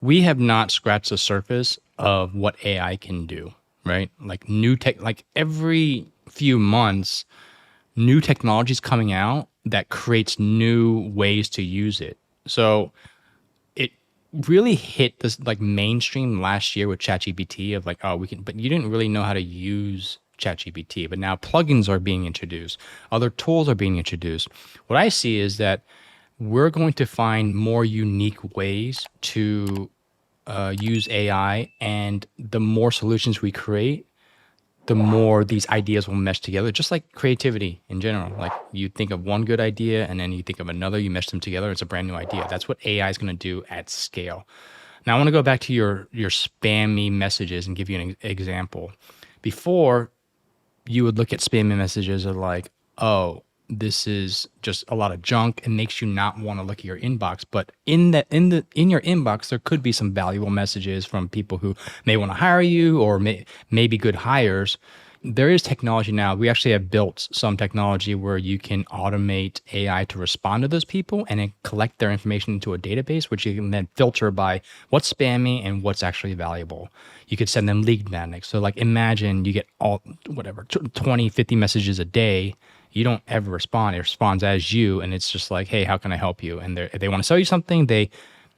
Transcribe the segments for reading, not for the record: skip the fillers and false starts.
we have not scratched the surface of what AI can do, right? Like new tech, like every few months, new technologies coming out that creates new ways to use it. So it really hit this like mainstream last year with ChatGPT of like, oh, we can, but you didn't really know how to use ChatGPT. But now plugins are being introduced, other tools are being introduced. What I see is that we're going to find more unique ways to use AI, and the more solutions we create, the more these ideas will mesh together, just like creativity in general. Like you think of one good idea and then you think of another, you mesh them together, it's a brand new idea. That's what AI is going to do at scale. Now I want to go back to your spammy messages and give you an example. Before, you would look at spammy messages of like, oh, this is just a lot of junk. It makes you not want to look at your inbox. But in your inbox, there could be some valuable messages from people who may want to hire you or may be good hires. There is technology now. We actually have built some technology where you can automate AI to respond to those people and then collect their information into a database, which you can then filter by what's spammy and what's actually valuable. You could send them lead magnets. So like imagine you get all whatever 20, 50 messages a day. You don't ever respond. It responds as you, and it's just like, hey, how can I help you? And if they want to sell you something, they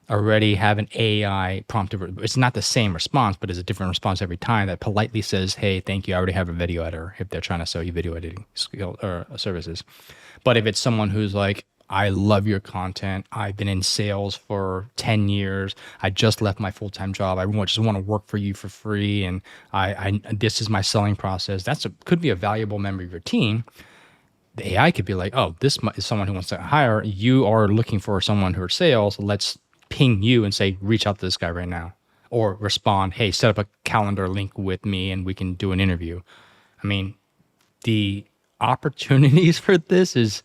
already have an AI prompt. It's not the same response, but it's a different response every time that politely says, hey, thank you. I already have a video editor if they're trying to sell you video editing skill or services. But if it's someone who's like, I love your content. I've been in sales for 10 years. I just left my full-time job. I just want to work for you for free. And this is my selling process. Could be a valuable member of your team. The AI could be like, oh, this is someone who wants to hire. You are looking for someone who are sales. Let's ping you and say, reach out to this guy right now. Or respond, hey, set up a calendar link with me and we can do an interview. I mean, the opportunities for this is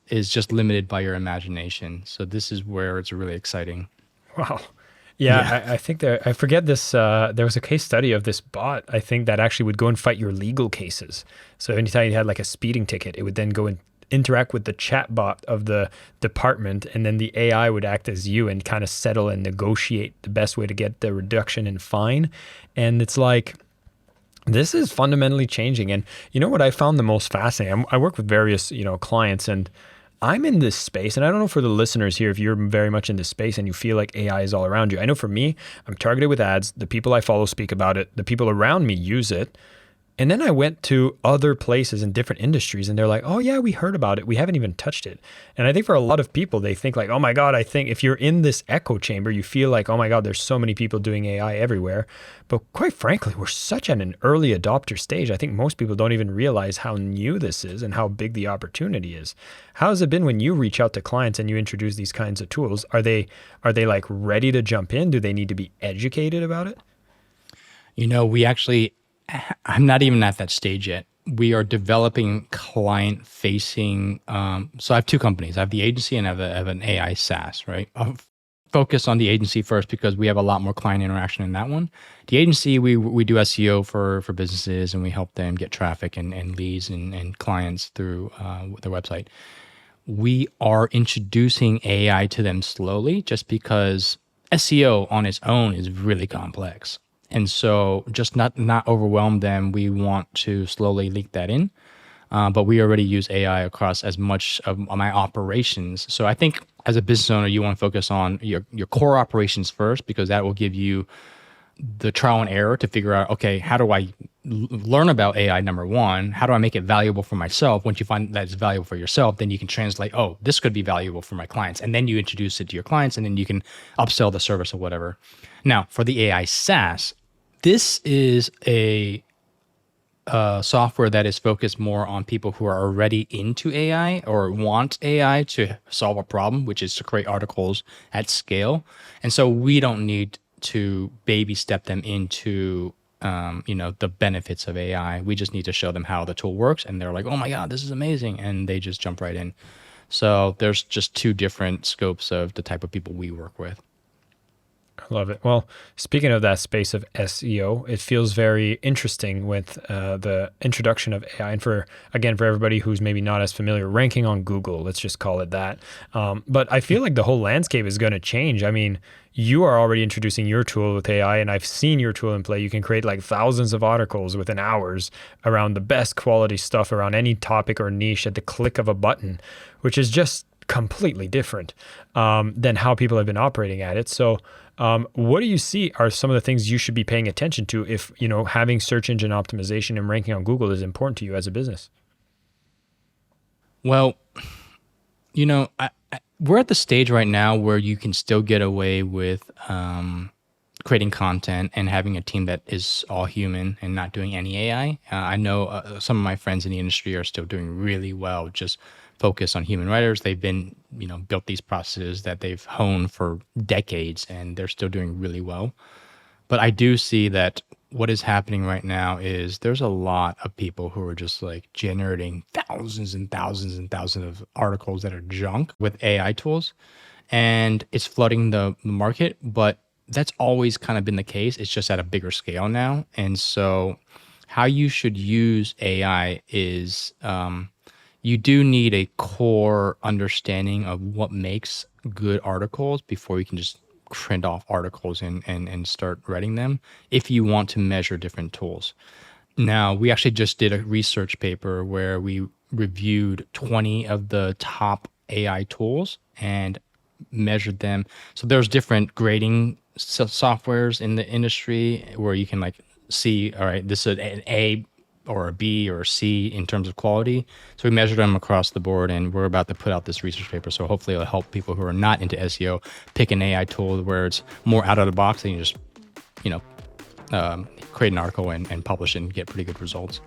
just limited by your imagination. So this is where it's really exciting. Wow. Yeah. Yeah, I think I forget this. There was a case study of this bot, I think, that actually would go and fight your legal cases. So anytime you had like a speeding ticket, it would then go and interact with the chat bot of the department, and then the AI would act as you and kind of settle and negotiate the best way to get the reduction in fine. And it's like, this is fundamentally changing. And you know what I found the most fascinating? I work with various, clients, and I'm in this space, and I don't know for the listeners here if you're very much in this space and you feel like AI is all around you. I know for me, I'm targeted with ads. The people I follow speak about it. The people around me use it. And then I went to other places in different industries, and they're like, oh yeah, we heard about it. We haven't even touched it. And I think for a lot of people, they think like, oh my God, I think if you're in this echo chamber, you feel like, oh my God, there's so many people doing AI everywhere. But quite frankly, we're such at an early adopter stage. I think most people don't even realize how new this is and how big the opportunity is. How has it been when you reach out to clients and you introduce these kinds of tools? Are they like ready to jump in? Do they need to be educated about it? I'm not even at that stage yet. We are developing client facing. So I have two companies. I have the agency and I have an AI SaaS, right? I'll focus on the agency first because we have a lot more client interaction in that one. The agency, we do SEO for businesses, and we help them get traffic and leads and clients through their website. We are introducing AI to them slowly just because SEO on its own is really complex. And so just not overwhelm them. We want to slowly leak that in. But we already use AI across as much of my operations. So I think as a business owner, you want to focus on your core operations first, because that will give you the trial and error to figure out, okay, how do I learn about AI, number one? How do I make it valuable for myself? Once you find that it's valuable for yourself, then you can translate, oh, this could be valuable for my clients. And then you introduce it to your clients, and then you can upsell the service or whatever. Now, for the AI SaaS, this is a software that is focused more on people who are already into AI or want AI to solve a problem, which is to create articles at scale. And so we don't need to baby step them into the benefits of AI. We just need to show them how the tool works, and they're like, oh my God, this is amazing. And they just jump right in. So there's just two different scopes of the type of people we work with. I love it. Well, speaking of that space of SEO, it feels very interesting with the introduction of AI. And for everybody who's maybe not as familiar, ranking on Google, let's just call it that. But I feel like the whole landscape is going to change. I mean, you are already introducing your tool with AI, and I've seen your tool in play. You can create like thousands of articles within hours around the best quality stuff around any topic or niche at the click of a button, which is just completely different than how people have been operating at it. So, what do you see are some of the things you should be paying attention to if, having search engine optimization and ranking on Google is important to you as a business? Well, we're at the stage right now where you can still get away with creating content and having a team that is all human and not doing any AI. I know some of my friends in the industry are still doing really well, just focus on human writers. They've been, built these processes that they've honed for decades, and they're still doing really well. But I do see that what is happening right now is there's a lot of people who are just like generating thousands and thousands and thousands of articles that are junk with AI tools, and it's flooding the market. But that's always kind of been the case. It's just at a bigger scale now. And so how you should use AI is you do need a core understanding of what makes good articles before you can just print off articles and start writing them if you want to measure different tools. Now, we actually just did a research paper where we reviewed 20 of the top AI tools and measured them. So there's different grading softwares in the industry where you can like see, all right, this is an A or a B or a C in terms of quality. So we measured them across the board, and we're about to put out this research paper. So hopefully it'll help people who are not into SEO pick an AI tool where it's more out of the box and you just, create an article and publish it and get pretty good results.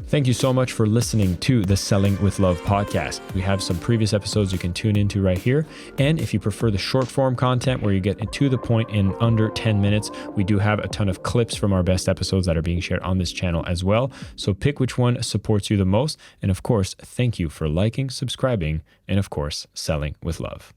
Thank you so much for listening to the Selling with Love podcast. We have some previous episodes you can tune into right here. And if you prefer the short form content where you get to the point in under 10 minutes, we do have a ton of clips from our best episodes that are being shared on this channel as well. So pick which one supports you the most. And of course, thank you for liking, subscribing, and of course, selling with love.